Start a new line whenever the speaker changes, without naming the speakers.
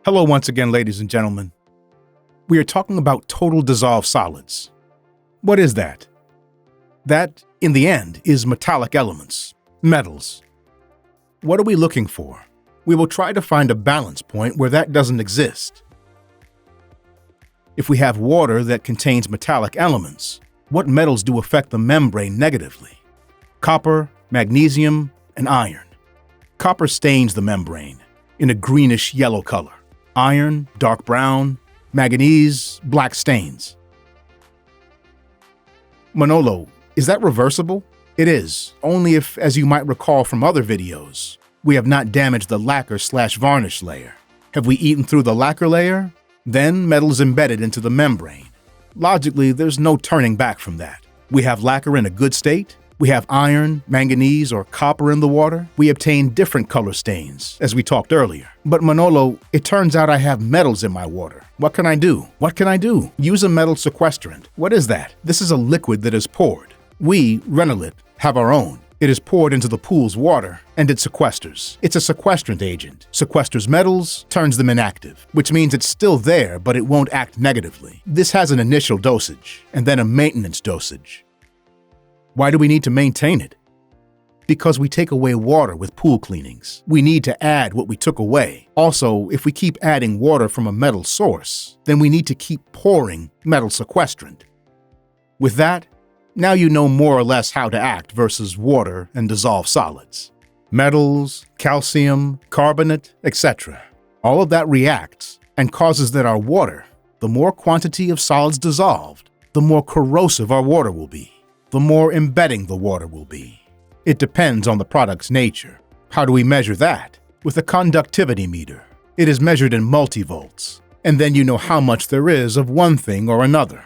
Hello once again, ladies and gentlemen. We are talking about total dissolved solids. What is that? That, in the end, is metallic elements, metals. What are we looking for? We will try to find a balance point where that doesn't exist. If we have water that contains metallic elements, what metals do affect the membrane negatively? Copper, magnesium, and iron. Copper stains the membrane in a greenish-yellow color. Iron, dark brown, manganese, black stains. Manolo, is that reversible? It is, only if, as you might recall from other videos, we have not damaged the lacquer/varnish layer. Have we eaten through the lacquer layer? Then metal is embedded into the membrane. Logically, there's no turning back from that. We have lacquer in a good state. We have iron, manganese, or copper in the water. We obtain different color stains, as we talked earlier. But Manolo, it turns out I have metals in my water. What can I do? What can I do? Use a metal sequestrant. What is that? This is a liquid that is poured. We, RENOLIT, have our own. It is poured into the pool's water, and it sequesters. It's a sequestrant agent. Sequesters metals, turns them inactive, which means it's still there, but it won't act negatively. This has an initial dosage, and then a maintenance dosage. Why do we need to maintain it? Because we take away water with pool cleanings. We need to add what we took away. Also, if we keep adding water from a metal source, then we need to keep pouring metal sequestrant. With that, now you know more or less how to act versus water and dissolved solids. Metals, calcium, carbonate, etc. All of that reacts and causes that our water, the more quantity of solids dissolved, the more corrosive our water will be. The more embedding the water will be. It depends on the product's nature. How do we measure that? With a conductivity meter. It is measured in multivolts, and then you know how much there is of one thing or another.